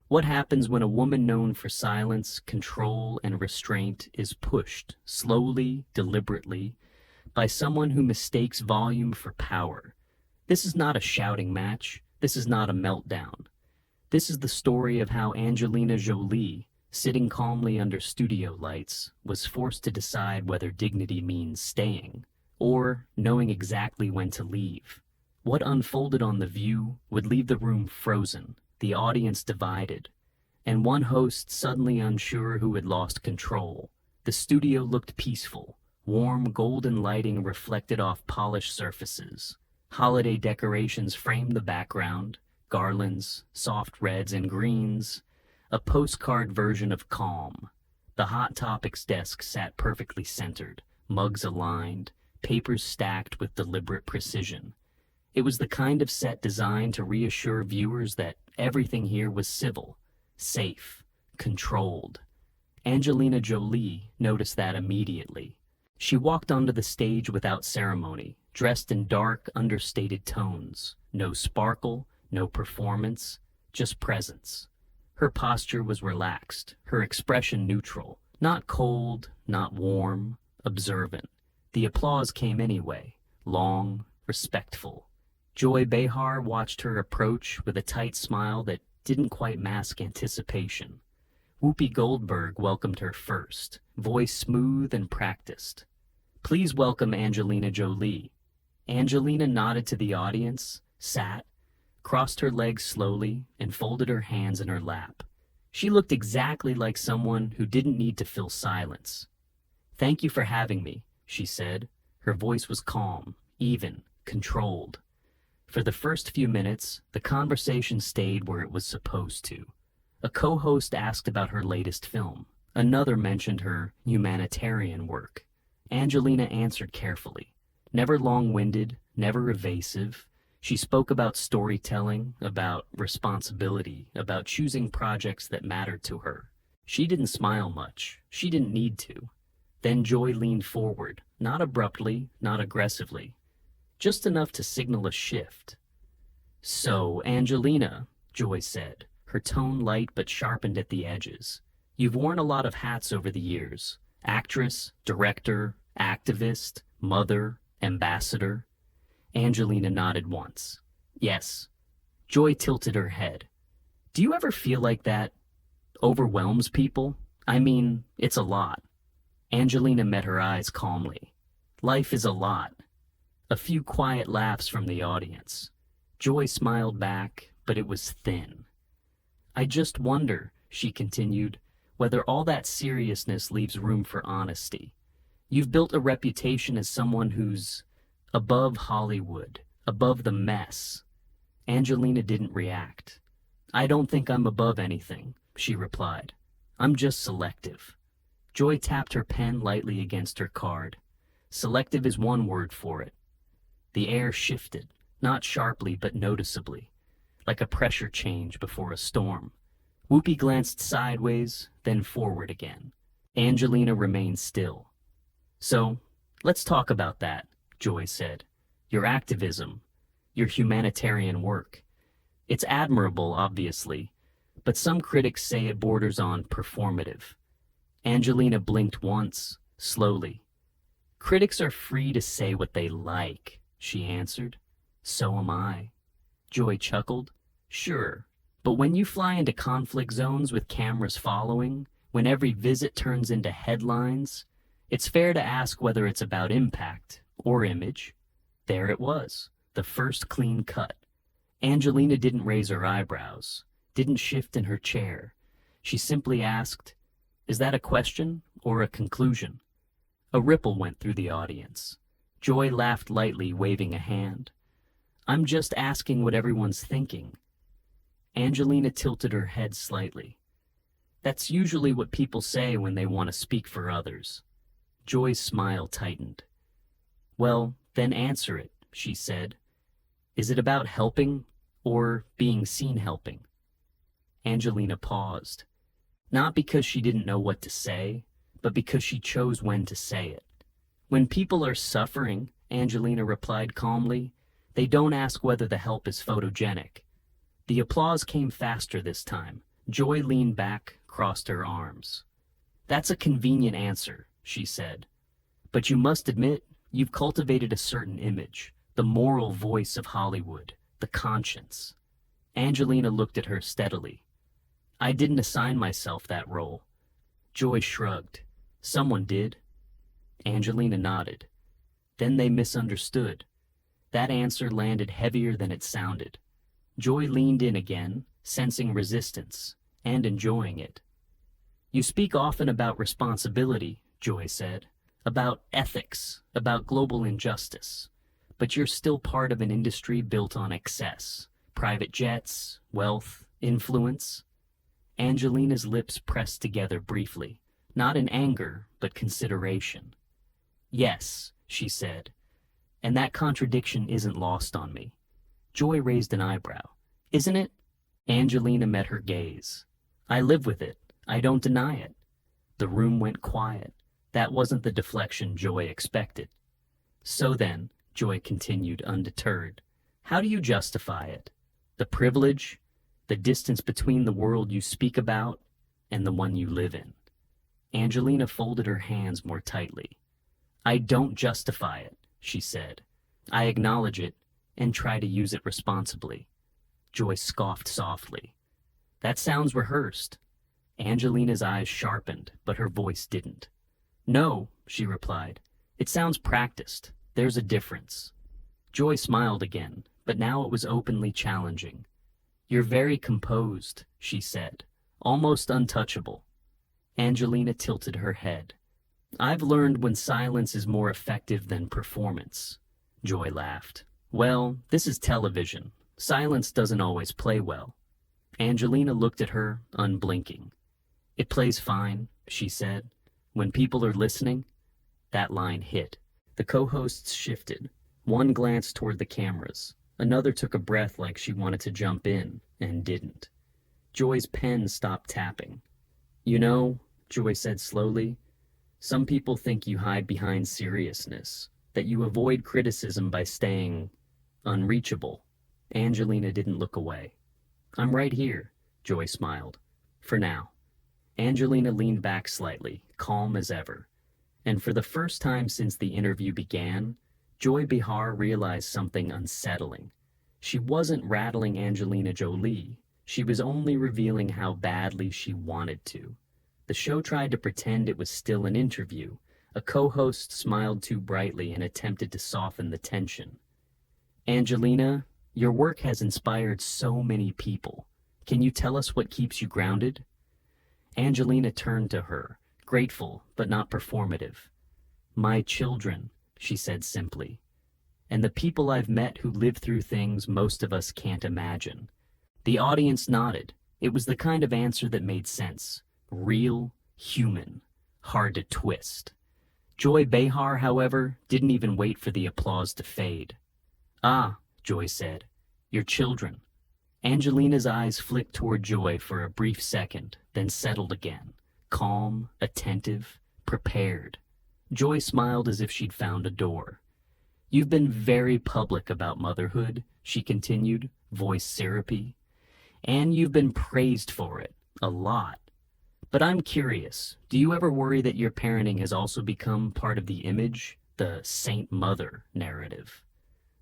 What happens when a woman known for silence, control, and restraint is pushed, slowly, deliberately, by someone who mistakes volume for power? This is not a shouting match. This is not a meltdown. This is the story of how Angelina Jolie, sitting calmly under studio lights, was forced to decide whether dignity means staying or knowing exactly when to leave. What unfolded on The View would leave the room frozen, the audience divided, and one host suddenly unsure who had lost control. The studio looked peaceful. Warm, golden lighting reflected off polished surfaces. Holiday decorations framed the background, garlands, soft reds and greens, a postcard version of calm. The Hot Topics desk sat perfectly centered, mugs aligned, papers stacked with deliberate precision. It was the kind of set designed to reassure viewers that everything here was civil, safe, controlled. Angelina Jolie noticed that immediately. She walked onto the stage without ceremony, dressed in dark, understated tones. No sparkle, no performance, just presence. Her posture was relaxed, her expression neutral, not cold, not warm, observant. The applause came anyway, long, respectful. Joy Behar watched her approach with a tight smile that didn't quite mask anticipation. Whoopi Goldberg welcomed her first, voice smooth and practiced. "Please welcome Angelina Jolie." Angelina nodded to the audience, sat, crossed her legs slowly, and folded her hands in her lap. She looked exactly like someone who didn't need to fill silence. "Thank you for having me," she said. Her voice was calm, even, controlled. For the first few minutes, the conversation stayed where it was supposed to. A co-host asked about her latest film. Another mentioned her humanitarian work. Angelina answered carefully. Never long-winded, never evasive. She spoke about storytelling, about responsibility, about choosing projects that mattered to her. She didn't smile much. She didn't need to. Then Joy leaned forward, not abruptly, not aggressively, just enough to signal a shift. "So, Angelina," Joy said, her tone light but sharpened at the edges. "You've worn a lot of hats over the years. Actress, director, activist, mother, ambassador." Angelina nodded once. "Yes." Joy tilted her head. "Do you ever feel like that overwhelms people? I mean, it's a lot." Angelina met her eyes calmly. "Life is a lot." A few quiet laughs from the audience. Joy smiled back, but it was thin. "I just wonder," she continued, "whether all that seriousness leaves room for honesty. You've built a reputation as someone who's above Hollywood, above the mess." Angelina didn't react. "I don't think I'm above anything," she replied. "I'm just selective." Joy tapped her pen lightly against her card. Selective is one word for it. The air shifted, not sharply but noticeably, like a pressure change before a storm. Whoopi glanced sideways, then forward again. Angelina remained still. "So, let's talk about that," Joy said. "Your activism, your humanitarian work. It's admirable, obviously, but some critics say it borders on performative." Angelina blinked once, slowly. "Critics are free to say what they like," she answered. "So am I." Joy chuckled. "Sure, but when you fly into conflict zones with cameras following, when every visit turns into headlines, it's fair to ask whether it's about impact or image." There it was, the first clean cut. Angelina didn't raise her eyebrows, didn't shift in her chair. She simply asked, "Is that a question or a conclusion?" A ripple went through the audience. Joy laughed lightly, waving a hand. "I'm just asking what everyone's thinking." Angelina tilted her head slightly. "That's usually what people say when they want to speak for others." Joy's smile tightened. "Well, then answer it," she said. "Is it about helping or being seen helping?" Angelina paused. Not because she didn't know what to say, but because she chose when to say it. "When people are suffering," Angelina replied calmly, "they don't ask whether the help is photogenic." The applause came faster this time, Joy leaned back, crossed her arms. That's a convenient answer, she said. But you must admit, you've cultivated a certain image, the moral voice of Hollywood, the conscience. Angelina looked at her steadily. I didn't assign myself that role. Joy shrugged. Someone did. Angelina nodded. Then they misunderstood. That answer landed heavier than it sounded. Joy leaned in again, sensing resistance, and enjoying it. You speak often about responsibility, Joy said, about ethics, about global injustice. But you're still part of an industry built on excess, private jets, wealth, influence. Angelina's lips pressed together briefly, not in anger, but consideration. Yes, she said, and that contradiction isn't lost on me. Joy raised an eyebrow. Isn't it? Angelina met her gaze. I live with it. I don't deny it. The room went quiet. That wasn't the deflection Joy expected. So then, Joy continued undeterred, how do you justify it? The privilege? The distance between the world you speak about and the one you live in? Angelina folded her hands more tightly. I don't justify it, she said. I acknowledge it and try to use it responsibly. Joy scoffed softly. That sounds rehearsed. Angelina's eyes sharpened, but her voice didn't. No, she replied. It sounds practiced. There's a difference. Joy smiled again, but now it was openly challenging. You're very composed, she said, almost untouchable. Angelina tilted her head. I've learned when silence is more effective than performance. Joy laughed. Well, this is television. Silence doesn't always play well. Angelina looked at her, unblinking. It plays fine, she said. When people are listening, that line hit. The co-hosts shifted. One glanced toward the cameras. Another took a breath like she wanted to jump in, and didn't. Joy's pen stopped tapping. You know, Joy said slowly, some people think you hide behind seriousness, that you avoid criticism by staying unreachable. Angelina didn't look away. I'm right here, Joy smiled. For now. Angelina leaned back slightly, calm as ever. And for the first time since the interview began, Joy Behar realized something unsettling. She wasn't rattling Angelina Jolie. She was only revealing how badly she wanted to. The show tried to pretend it was still an interview. A co-host smiled too brightly and attempted to soften the tension. Angelina, your work has inspired so many people. Can you tell us what keeps you grounded? Angelina turned to her, grateful but not performative. My children, she said simply, and the people I've met who live through things most of us can't imagine. The audience nodded. It was the kind of answer that made sense. Real, human, hard to twist. Joy Behar, however, didn't even wait for the applause to fade. Ah, Joy said, your children. Angelina's eyes flicked toward Joy for a brief second, then settled again, calm, attentive, prepared. Joy smiled as if she'd found a door. You've been very public about motherhood, she continued, voice syrupy, and you've been praised for it, a lot. But I'm curious, do you ever worry that your parenting has also become part of the image, the Saint Mother narrative?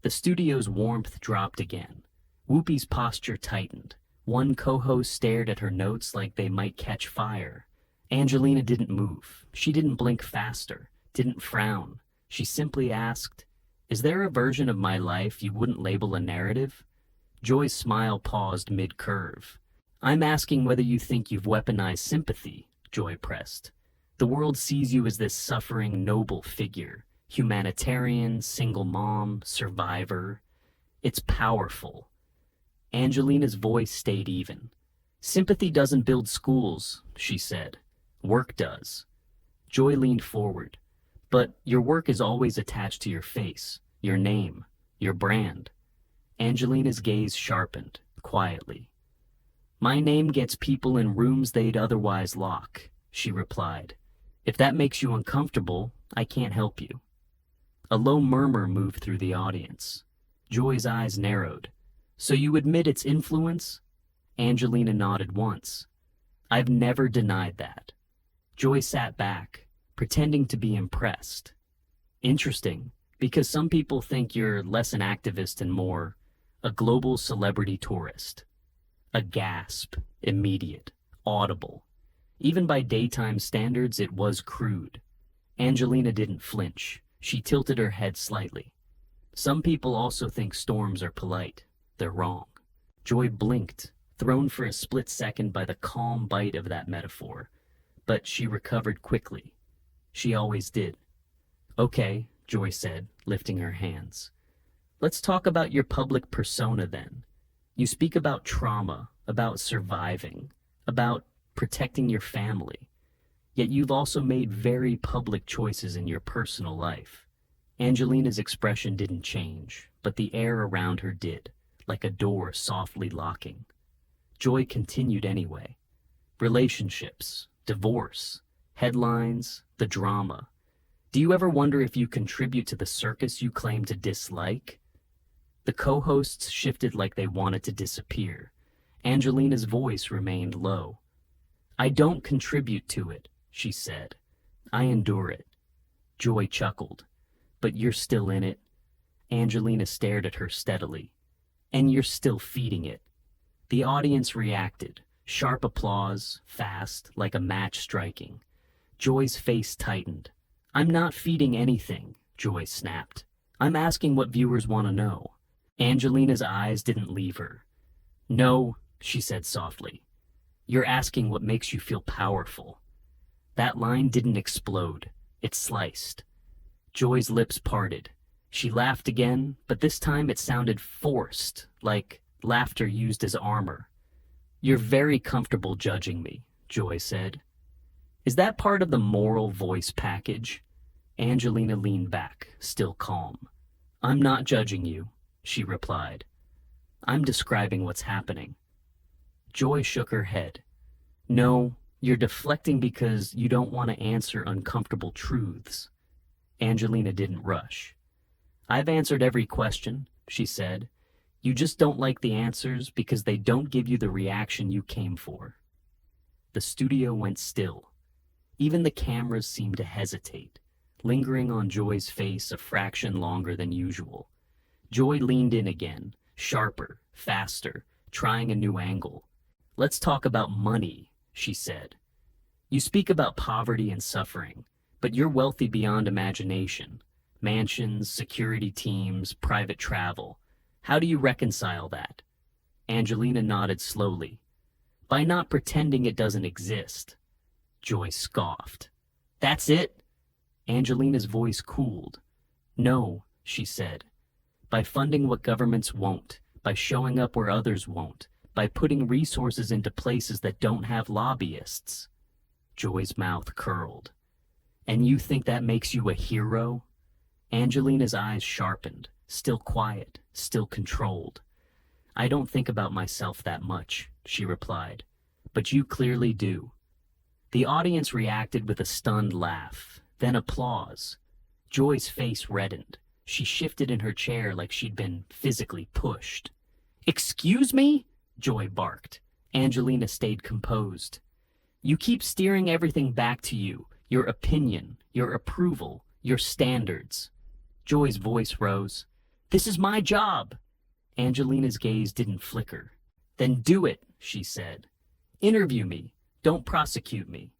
The studio's warmth dropped again. Whoopi's posture tightened. One co-host stared at her notes like they might catch fire. Angelina didn't move. She didn't blink faster, didn't frown. She simply asked, is there a version of my life you wouldn't label a narrative? Joy's smile paused mid-curve. I'm asking whether you think you've weaponized sympathy, Joy pressed. The world sees you as this suffering, noble figure, humanitarian, single mom, survivor. It's powerful. Angelina's voice stayed even. Sympathy doesn't build schools, she said. Work does. Joy leaned forward. But your work is always attached to your face, your name, your brand. Angelina's gaze sharpened, quietly. My name gets people in rooms they'd otherwise lock, she replied. If that makes you uncomfortable, I can't help you. A low murmur moved through the audience. Joy's eyes narrowed. So you admit its influence? Angelina nodded once. I've never denied that. Joy sat back, pretending to be impressed. Interesting, because some people think you're less an activist and more a global celebrity tourist. A gasp, immediate, audible. Even by daytime standards, it was crude. Angelina didn't flinch. She tilted her head slightly. Some people also think storms are polite. They're wrong. Joy blinked, thrown for a split second by the calm bite of that metaphor. But she recovered quickly. She always did. Okay, Joy said, lifting her hands. Let's talk about your public persona then. You speak about trauma, about surviving, about protecting your family. Yet you've also made very public choices in your personal life. Angelina's expression didn't change, but the air around her did, like a door softly locking. Joy continued anyway. Relationships, divorce, headlines, the drama. Do you ever wonder if you contribute to the circus you claim to dislike? The co-hosts shifted like they wanted to disappear. Angelina's voice remained low. I don't contribute to it, she said. I endure it. Joy chuckled. But you're still in it. Angelina stared at her steadily. And you're still feeding it. The audience reacted. Sharp applause, fast, like a match striking. Joy's face tightened. I'm not feeding anything, Joy snapped. I'm asking what viewers want to know. Angelina's eyes didn't leave her. No, she said softly. You're asking what makes you feel powerful. That line didn't explode. It sliced. Joy's lips parted. She laughed again, but this time it sounded forced, like laughter used as armor. You're very comfortable judging me, Joy said. Is that part of the moral voice package? Angelina leaned back, still calm. I'm not judging you, she replied. I'm describing what's happening. Joy shook her head. No, you're deflecting because you don't want to answer uncomfortable truths. Angelina didn't rush. I've answered every question, she said. You just don't like the answers because they don't give you the reaction you came for. The studio went still. Even the cameras seemed to hesitate, lingering on Joy's face a fraction longer than usual. Joy leaned in again, sharper, faster, trying a new angle. Let's talk about money, she said. You speak about poverty and suffering, but you're wealthy beyond imagination. Mansions, security teams, private travel. How do you reconcile that? Angelina nodded slowly. By not pretending it doesn't exist. Joy scoffed. That's it? Angelina's voice cooled. No, she said. By funding what governments won't, by showing up where others won't, by putting resources into places that don't have lobbyists. Joy's mouth curled. And you think that makes you a hero? Angelina's eyes sharpened, still quiet, still controlled. I don't think about myself that much, she replied. But you clearly do. The audience reacted with a stunned laugh, then applause. Joy's face reddened. She shifted in her chair like she'd been physically pushed. Excuse me? Joy barked. Angelina stayed composed. You keep steering everything back to you, your opinion, your approval, your standards. Joy's voice rose. This is my job. Angelina's gaze didn't flicker. Then do it, she said. Interview me. Don't prosecute me.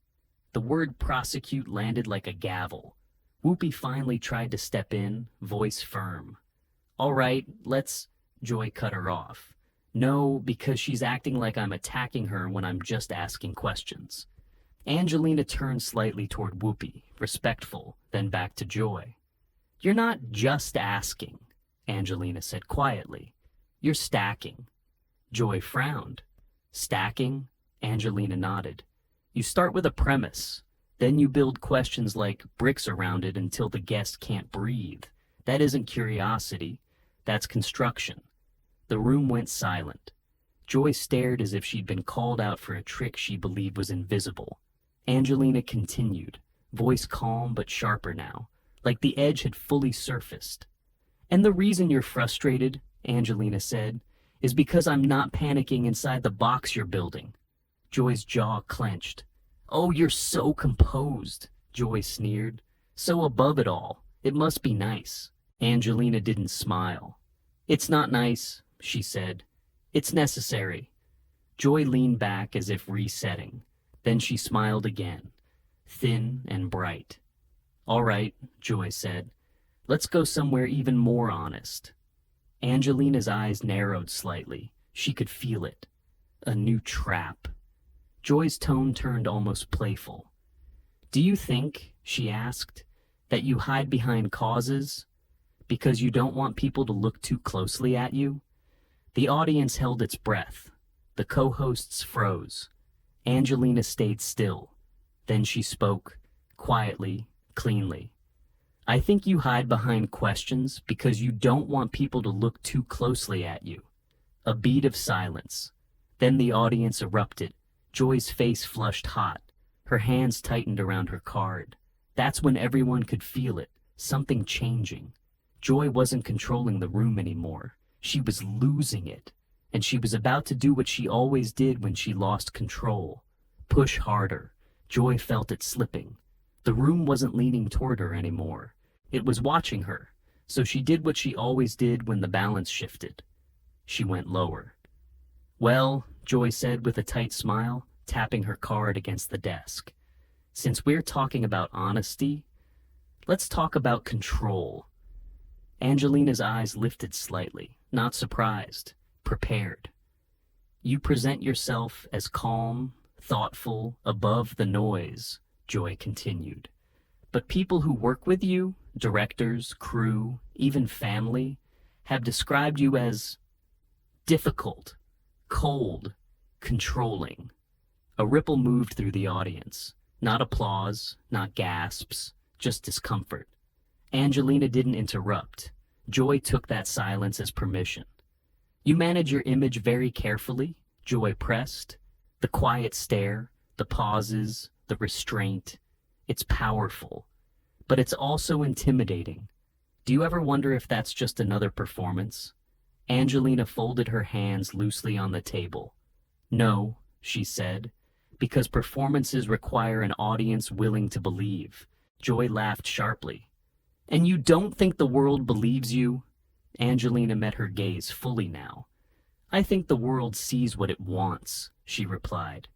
The word prosecute landed like a gavel. Whoopi finally tried to step in, voice firm. All right, let's... Joy cut her off. No, because she's acting like I'm attacking her when I'm just asking questions. Angelina turned slightly toward Whoopi, respectful, then back to Joy. You're not just asking, Angelina said quietly. You're stacking. Joy frowned. Stacking? Angelina nodded. You start with a premise. Then you build questions like bricks around it until the guest can't breathe. That isn't curiosity. That's construction. The room went silent. Joy stared as if she'd been called out for a trick she believed was invisible. Angelina continued, voice calm but sharper now, like the edge had fully surfaced. And the reason you're frustrated, Angelina said, is because I'm not panicking inside the box you're building. Joy's jaw clenched. "Oh, you're so composed," Joy sneered. "So above it all. It must be nice." Angelina didn't smile. "It's not nice," she said. "It's necessary." Joy leaned back as if resetting. Then she smiled again, thin and bright. "All right," Joy said. "Let's go somewhere even more honest." Angelina's eyes narrowed slightly. She could feel it. A new trap. Joy's tone turned almost playful. "Do you think," she asked, "that you hide behind causes because you don't want people to look too closely at you?" The audience held its breath. The co-hosts froze. Angelina stayed still. Then she spoke, quietly, cleanly. "I think you hide behind questions because you don't want people to look too closely at you." A beat of silence. Then the audience erupted. Joy's face flushed hot. Her hands tightened around her card. That's when everyone could feel it, something changing. Joy wasn't controlling the room anymore. She was losing it. And she was about to do what she always did when she lost control. Push harder. Joy felt it slipping. The room wasn't leaning toward her anymore. It was watching her. So she did what she always did when the balance shifted. She went lower. "Well," Joy said with a tight smile, tapping her card against the desk, "since we're talking about honesty, let's talk about control." Angelina's eyes lifted slightly, not surprised, prepared. "You present yourself as calm, thoughtful, above the noise," Joy continued. "But people who work with you, directors, crew, even family, have described you as difficult, cold, controlling." A ripple moved through the audience. Not applause, not gasps, just discomfort. Angelina didn't interrupt. Joy took that silence as permission. "You manage your image very carefully," Joy pressed. The quiet stare, the pauses, the restraint. It's powerful, but it's also intimidating. Do you ever wonder if that's just another performance? Angelina folded her hands loosely on the table. "No," she said, "because performances require an audience willing to believe." Joy laughed sharply. "And you don't think the world believes you?" Angelina met her gaze fully now. "I think the world sees what it wants," she replied.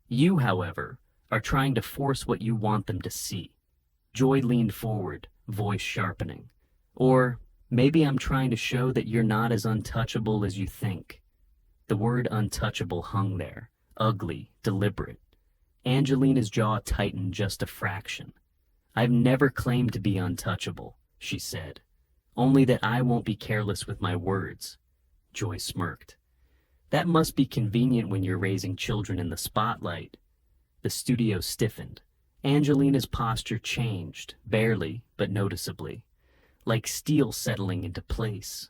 "You, however, are trying to force what you want them to see." Joy leaned forward, voice sharpening. "Or maybe I'm trying to show that you're not as untouchable as you think." The word untouchable hung there, ugly, deliberate. Angelina's jaw tightened just a fraction. "I've never claimed to be untouchable," she said. "Only that I won't be careless with my words." Joy smirked. "That must be convenient when you're raising children in the spotlight." The studio stiffened. Angelina's posture changed, barely, but noticeably, like steel settling into place.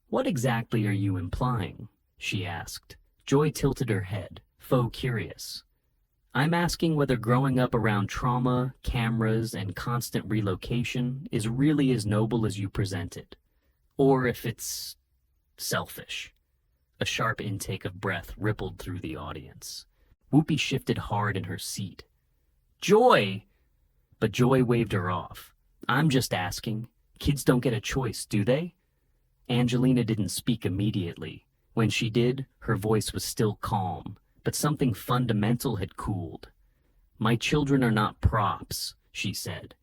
"What exactly are you implying?" she asked. Joy tilted her head, faux curious. "I'm asking whether growing up around trauma, cameras, and constant relocation is really as noble as you present it, or if it's selfish." A sharp intake of breath rippled through the audience. Whoopi shifted hard in her seat. "Joy!" But Joy waved her off. "I'm just asking. Kids don't get a choice, do they?" Angelina didn't speak immediately. When she did, her voice was still calm, but something fundamental had cooled. "My children are not props," she said,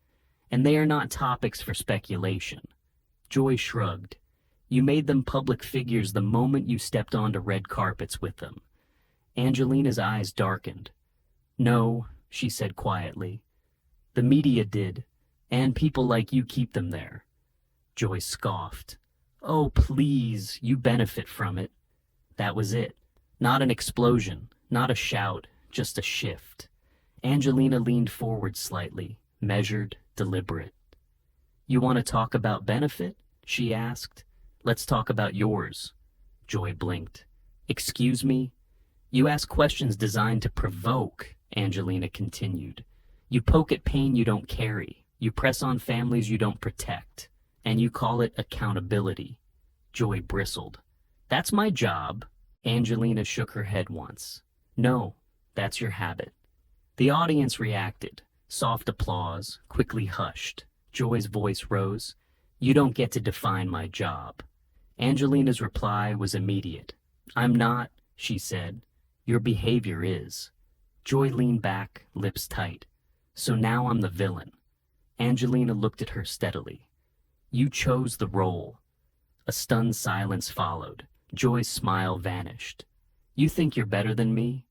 "and they are not topics for speculation." Joy shrugged. "You made them public figures the moment you stepped onto red carpets with them." Angelina's eyes darkened. "No," she said quietly. "The media did, and people like you keep them there." Joy scoffed. "Oh, please, you benefit from it." That was it. Not an explosion, not a shout, just a shift. Angelina leaned forward slightly, measured, deliberate. "You want to talk about benefit?" she asked. "Let's talk about yours." Joy blinked. "Excuse me?" "You ask questions designed to provoke," Angelina continued. "You poke at pain you don't carry. You press on families you don't protect. And you call it accountability." Joy bristled. "That's my job." Angelina shook her head once. No, that's your habit. The audience reacted. Soft applause, quickly hushed. Joy's voice rose. You don't get to define my job. Angelina's reply was immediate. I'm not, she said. Your behavior is. Joy leaned back, lips tight. So now I'm the villain. Angelina looked at her steadily. You chose the role. A stunned silence followed. Joy's smile vanished. You think you're better than me?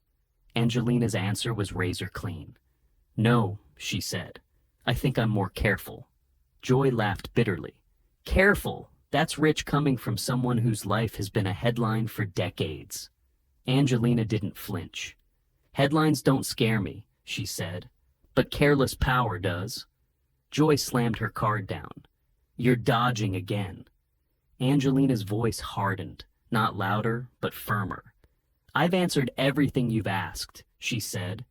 Angelina's answer was razor clean. No, she said. I think I'm more careful. Joy laughed bitterly. Careful? That's rich coming from someone whose life has been a headline for decades. Angelina didn't flinch. Headlines don't scare me, she said. But careless power does. Joy slammed her card down. You're dodging again. Angelina's voice hardened, not louder, but firmer. I've answered everything you've asked, she said.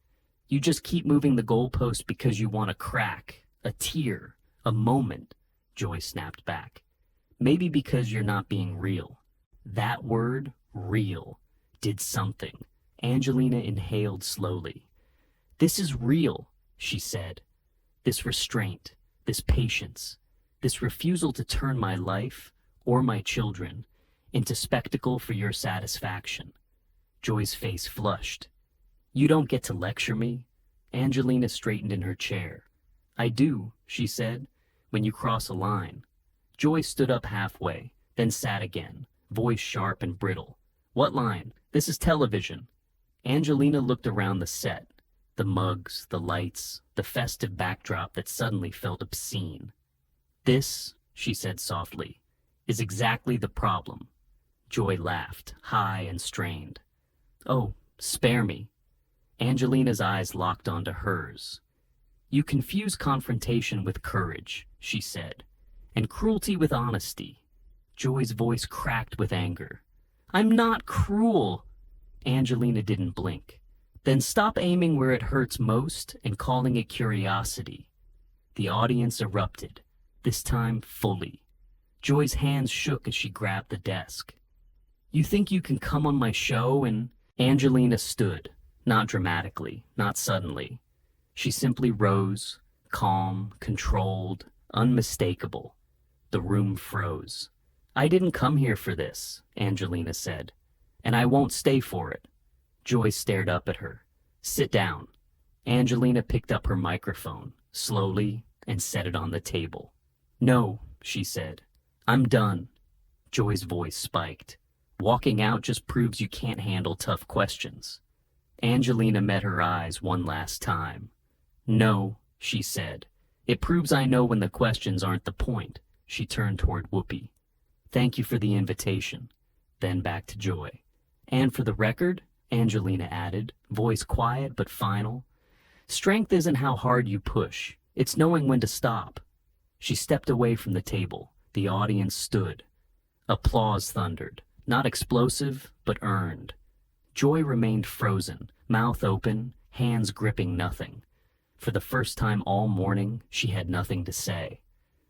You just keep moving the goalpost because you want a crack, a tear, a moment, Joy snapped back. Maybe because you're not being real. That word, real, did something. Angelina inhaled slowly. This is real, she said. This restraint, this patience, this refusal to turn my life, or my children, into spectacle for your satisfaction. Joy's face flushed. You don't get to lecture me? Angelina straightened in her chair. I do, she said, when you cross a line. Joy stood up halfway, then sat again, voice sharp and brittle. What line? This is television. Angelina looked around the set, the mugs, the lights, the festive backdrop that suddenly felt obscene. This, she said softly, is exactly the problem. Joy laughed, high and strained. Oh, spare me. Angelina's eyes locked onto hers. You confuse confrontation with courage, she said, and cruelty with honesty. Joy's voice cracked with anger. I'm not cruel. Angelina didn't blink. Then stop aiming where it hurts most and calling it curiosity. The audience erupted, this time fully. Joy's hands shook as she grabbed the desk. You think you can come on my show and... Angelina stood, not dramatically, not suddenly. She simply rose, calm, controlled, unmistakable. The room froze. I didn't come here for this, Angelina said, and I won't stay for it. Joy stared up at her. Sit down. Angelina picked up her microphone, slowly, and set it on the table. No, she said. I'm done. Joy's voice spiked. Walking out just proves you can't handle tough questions. Angelina met her eyes one last time. No, she said. It proves I know when the questions aren't the point. She turned toward Whoopi. Thank you for the invitation. Then back to Joy. And for the record, Angelina added, voice quiet but final, strength isn't how hard you push. It's knowing when to stop. She stepped away from the table. The audience stood. Applause thundered. Not explosive, but earned. Joy remained frozen, mouth open, hands gripping nothing. For the first time all morning, she had nothing to say.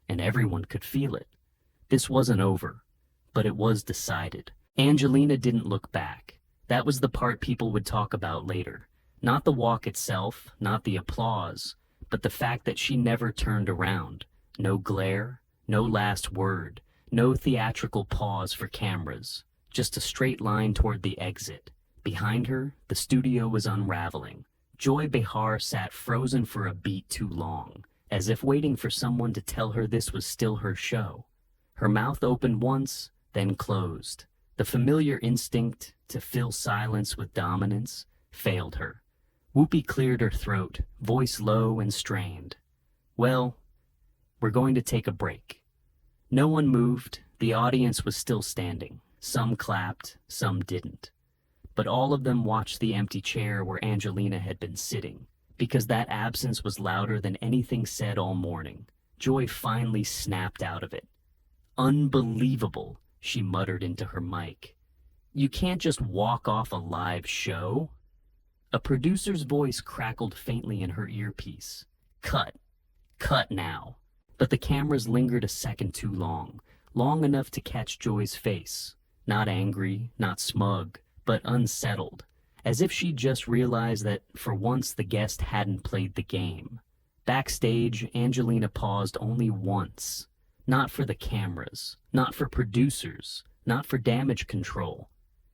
And everyone could feel it. This wasn't over, but it was decided. Angelina didn't look back. That was the part people would talk about later. Not the walk itself, not the applause, but the fact that she never turned around. No glare, no last word, no theatrical pause for cameras. Just a straight line toward the exit. Behind her, the studio was unraveling. Joy Behar sat frozen for a beat too long, as if waiting for someone to tell her this was still her show. Her mouth opened once, then closed. The familiar instinct to fill silence with dominance failed her. Whoopi cleared her throat, voice low and strained. Well, we're going to take a break. No one moved. The audience was still standing. Some clapped, some didn't. But all of them watched the empty chair where Angelina had been sitting, because that absence was louder than anything said all morning. Joy finally snapped out of it. Unbelievable, she muttered into her mic. You can't just walk off a live show. A producer's voice crackled faintly in her earpiece. Cut. Cut now. But the cameras lingered a second too long, long enough to catch Joy's face. Not angry, not smug, but unsettled, as if she'd just realized that for once the guest hadn't played the game. Backstage, Angelina paused only once. Not for the cameras, not for producers, not for damage control.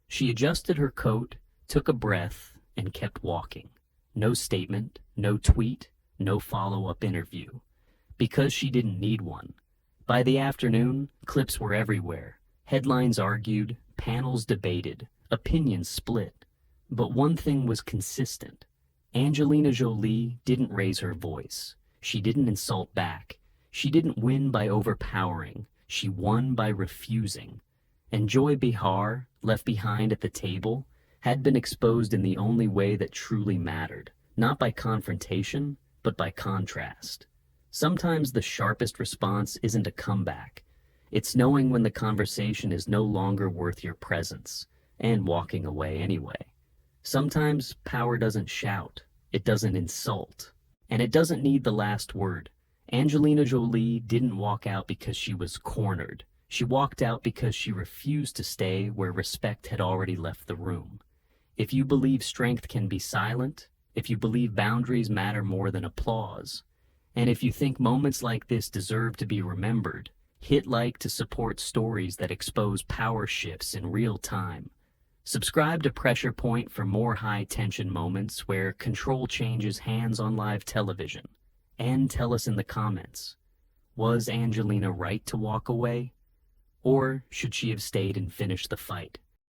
She adjusted her coat, took a breath, and kept walking. No statement, no tweet, no follow-up interview. Because she didn't need one. By the afternoon, clips were everywhere. Headlines argued, panels debated, opinions split. But one thing was consistent. Angelina Jolie didn't raise her voice. She didn't insult back. She didn't win by overpowering. She won by refusing. And Joy Behar, left behind at the table, had been exposed in the only way that truly mattered. Not by confrontation, but by contrast. Sometimes the sharpest response isn't a comeback. It's knowing when the conversation is no longer worth your presence, and walking away anyway. Sometimes power doesn't shout, it doesn't insult, and it doesn't need the last word. Angelina Jolie didn't walk out because she was cornered. She walked out because she refused to stay where respect had already left the room. If you believe strength can be silent, if you believe boundaries matter more than applause, and if you think moments like this deserve to be remembered, hit like to support stories that expose power shifts in real time. Subscribe to Pressure Point for more high-tension moments where control changes hands on live television. And tell us in the comments, was Angelina right to walk away? Or should she have stayed and finished the fight?